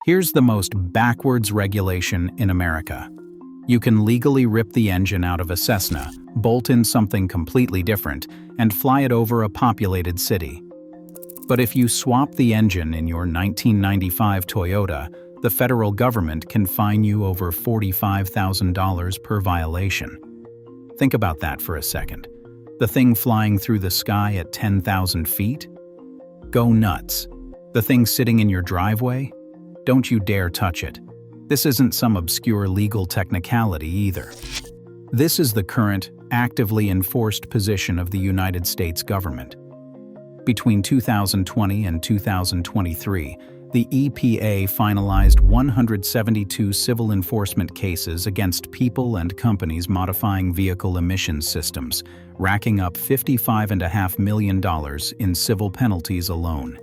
Here's the most backwards regulation in America. You can legally rip the engine out of a Cessna, bolt in something completely different, and fly it over a populated city. But if you swap the engine in your 1995 Toyota, the federal government can fine you over $45,000 per violation. Think about that for a second. The thing flying through the sky at 10,000 feet? Go nuts. The thing sitting in your driveway? Don't you dare touch it. This isn't some obscure legal technicality either. This is the current, actively enforced position of the United States government. Between 2020 and 2023, the EPA finalized 172 civil enforcement cases against people and companies modifying vehicle emissions systems, racking up $55.5 million in civil penalties alone.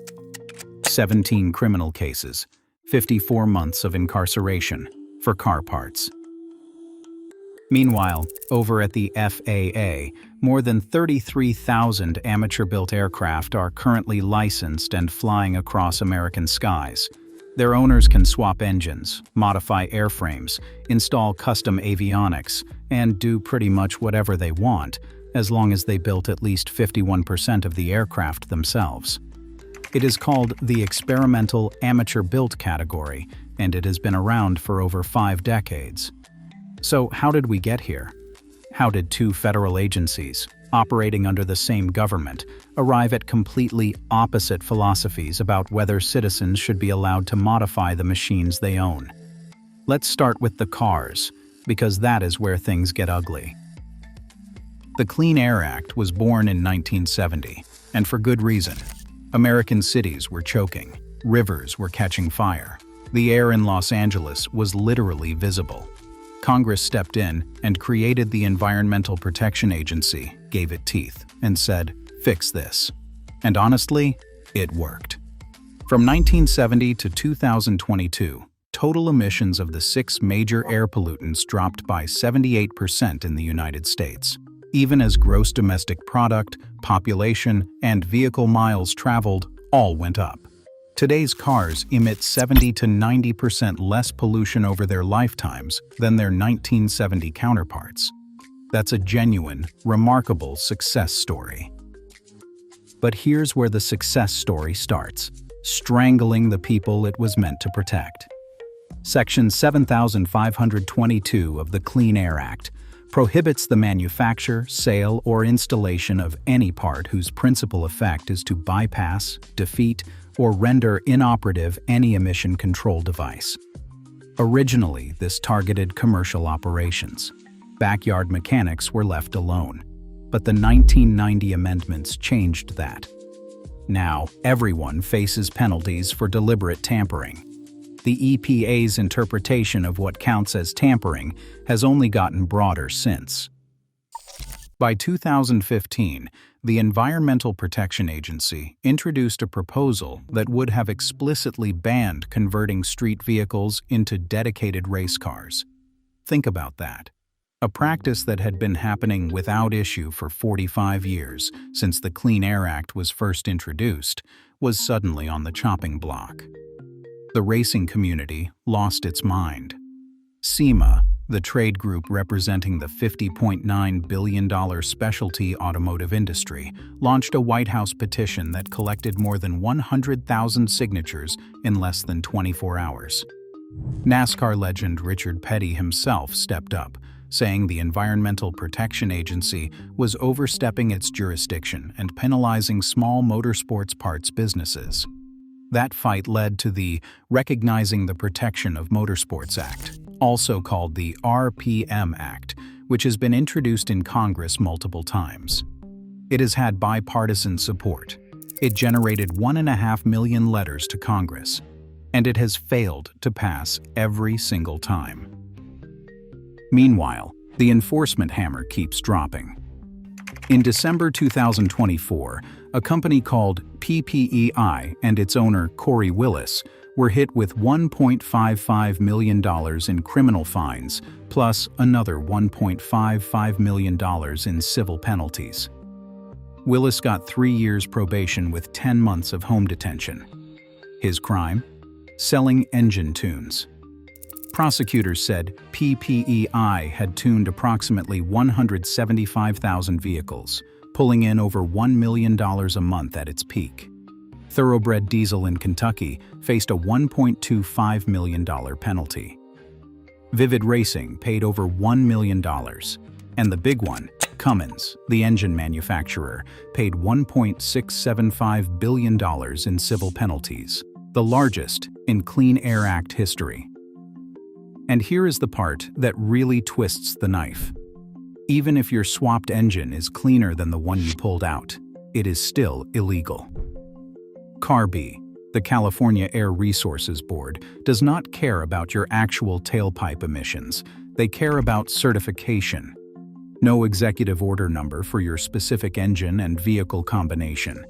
17 criminal cases, 54 months of incarceration for car parts. Meanwhile, over at the FAA, more than 33,000 amateur-built aircraft are currently licensed and flying across American skies. Their owners can swap engines, modify airframes, install custom avionics, and do pretty much whatever they want, as long as they built at least 51% of the aircraft themselves. It is called the experimental amateur-built category, and it has been around for over 5 decades. So how did we get here? How did two federal agencies, operating under the same government, arrive at completely opposite philosophies about whether citizens should be allowed to modify the machines they own? Let's start with the cars, because that is where things get ugly. The Clean Air Act was born in 1970, and for good reason. American cities were choking, rivers were catching fire. The air in Los Angeles was literally visible. Congress stepped in and created the Environmental Protection Agency, gave it teeth, and said, "Fix this." And honestly, it worked. From 1970 to 2022, total emissions of the 6 major air pollutants dropped by 78% in the United States, even as gross domestic product, population, and vehicle miles traveled all went up. Today's cars emit 70 to 90% less pollution over their lifetimes than their 1970 counterparts. That's a genuine, remarkable success story. But here's where the success story starts: strangling the people it was meant to protect. Section 7522 of the Clean Air Act prohibits the manufacture, sale, or installation of any part whose principal effect is to bypass, defeat, or render inoperative any emission control device. Originally, this targeted commercial operations. Backyard mechanics were left alone, but the 1990 amendments changed that. Now, everyone faces penalties for deliberate tampering. The EPA's interpretation of what counts as tampering has only gotten broader since. By 2015, the Environmental Protection Agency introduced a proposal that would have explicitly banned converting street vehicles into dedicated race cars. Think about that. A practice that had been happening without issue for 45 years since the Clean Air Act was first introduced was suddenly on the chopping block. The racing community lost its mind. SEMA, the trade group representing the $50.9 billion specialty automotive industry, launched a White House petition that collected more than 100,000 signatures in less than 24 hours. NASCAR legend Richard Petty himself stepped up, saying the Environmental Protection Agency was overstepping its jurisdiction and penalizing small motorsports parts businesses. That fight led to the Recognizing the Protection of Motorsports Act, also called the RPM Act, which has been introduced in Congress multiple times. It has had bipartisan support. It generated 1.5 million letters to Congress, and it has failed to pass every single time. Meanwhile, the enforcement hammer keeps dropping. In December 2024, a company called PPEI and its owner, Corey Willis, were hit with $1.55 million in criminal fines, plus another $1.55 million in civil penalties. Willis got 3 years probation with 10 months of home detention. His crime? selling engine tunes. Prosecutors said PPEI had tuned approximately 175,000 vehicles, pulling in over $1 million a month at its peak. Thoroughbred Diesel in Kentucky faced a $1.25 million penalty. Vivid Racing paid over $1 million. And the big one, Cummins, the engine manufacturer, paid $1.675 billion in civil penalties, the largest in Clean Air Act history. And here is the part that really twists the knife. Even if your swapped engine is cleaner than the one you pulled out, it is still illegal. CARB, the California Air Resources Board, does not care about your actual tailpipe emissions. They care about certification. No executive order number for your specific engine and vehicle combination.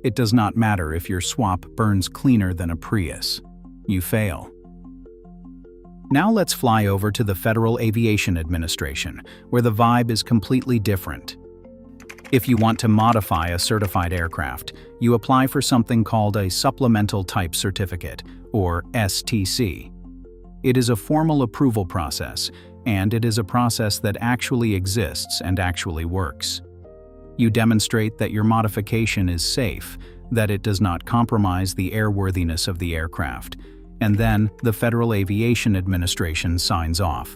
It does not matter if your swap burns cleaner than a Prius. You fail. Now let's fly over to the Federal Aviation Administration, where the vibe is completely different. If you want to modify a certified aircraft, you apply for something called a Supplemental Type Certificate, or STC. It is a formal approval process, and it is a process that actually exists and actually works. You demonstrate that your modification is safe, that it does not compromise the airworthiness of the aircraft, and then the Federal Aviation Administration signs off.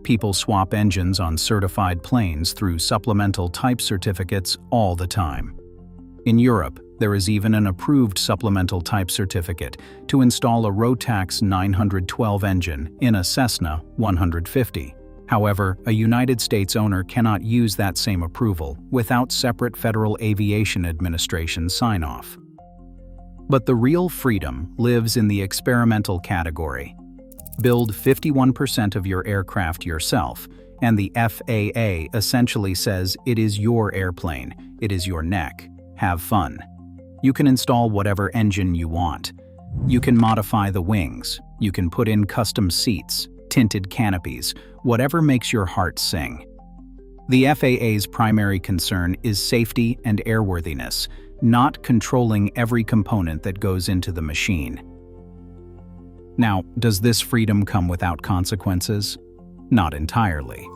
People swap engines on certified planes through supplemental type certificates all the time. In Europe, there is even an approved supplemental type certificate to install a Rotax 912 engine in a Cessna 150. However, a United States owner cannot use that same approval without separate Federal Aviation Administration sign-off. But the real freedom lives in the experimental category. Build 51% of your aircraft yourself, and the FAA essentially says it is your airplane, it is your neck. Have fun. You can install whatever engine you want. You can modify the wings. You can put in custom seats, tinted canopies, whatever makes your heart sing. The FAA's primary concern is safety and airworthiness, not controlling every component that goes into the machine. Now, does this freedom come without consequences? Not entirely.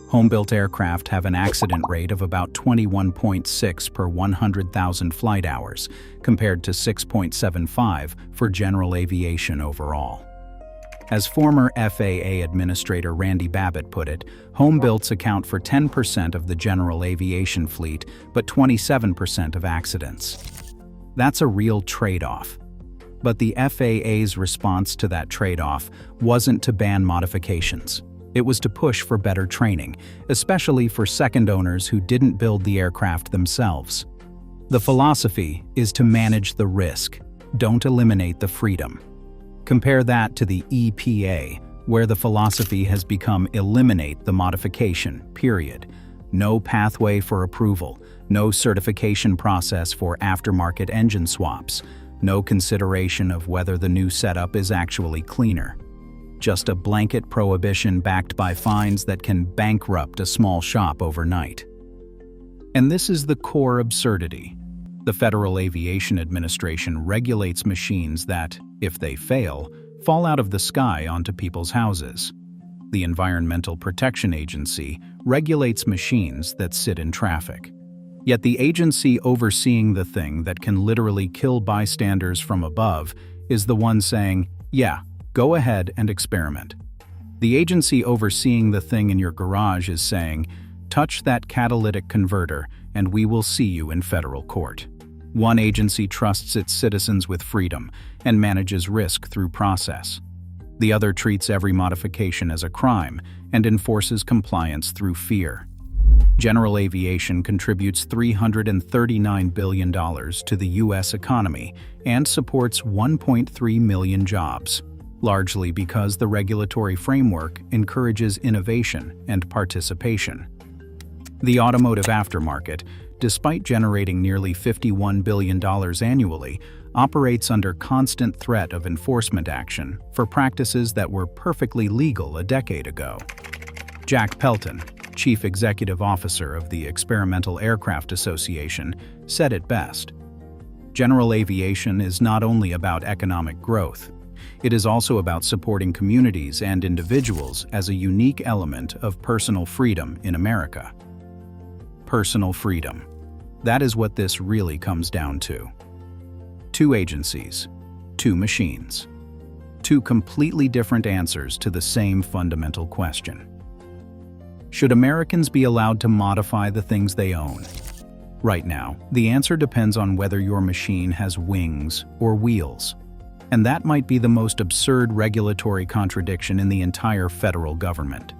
Home-built aircraft have an accident rate of about 21.6 per 100,000 flight hours, compared to 6.75 for general aviation overall. As former FAA Administrator Randy Babbitt put it, home-builts account for 10% of the general aviation fleet, but 27% of accidents. That's a real trade-off. But the FAA's response to that trade-off wasn't to ban modifications. It was to push for better training, especially for second owners who didn't build the aircraft themselves. The philosophy is to manage the risk, don't eliminate the freedom. Compare that to the EPA, where the philosophy has become eliminate the modification, period. No pathway for approval, no certification process for aftermarket engine swaps, no consideration of whether the new setup is actually cleaner. Just a blanket prohibition backed by fines that can bankrupt a small shop overnight. And this is the core absurdity. The Federal Aviation Administration regulates machines that, if they fail, fall out of the sky onto people's houses. The Environmental Protection Agency regulates machines that sit in traffic. Yet the agency overseeing the thing that can literally kill bystanders from above is the one saying, yeah, go ahead and experiment. The agency overseeing the thing in your garage is saying, touch that catalytic converter and we will see you in federal court. One agency trusts its citizens with freedom and manages risk through process. The other treats every modification as a crime and enforces compliance through fear. General aviation contributes $339 billion to the U.S. economy and supports 1.3 million jobs, largely because the regulatory framework encourages innovation and participation. The automotive aftermarket, despite generating nearly $51 billion annually, operates under constant threat of enforcement action for practices that were perfectly legal a decade ago. Jack Pelton, Chief Executive Officer of the Experimental Aircraft Association, said it best. General aviation is not only about economic growth. It is also about supporting communities and individuals as a unique element of personal freedom in America. Personal freedom. That is what this really comes down to. Two agencies, two machines. Two completely different answers to the same fundamental question. Should Americans be allowed to modify the things they own? Right now, the answer depends on whether your machine has wings or wheels. And that might be the most absurd regulatory contradiction in the entire federal government.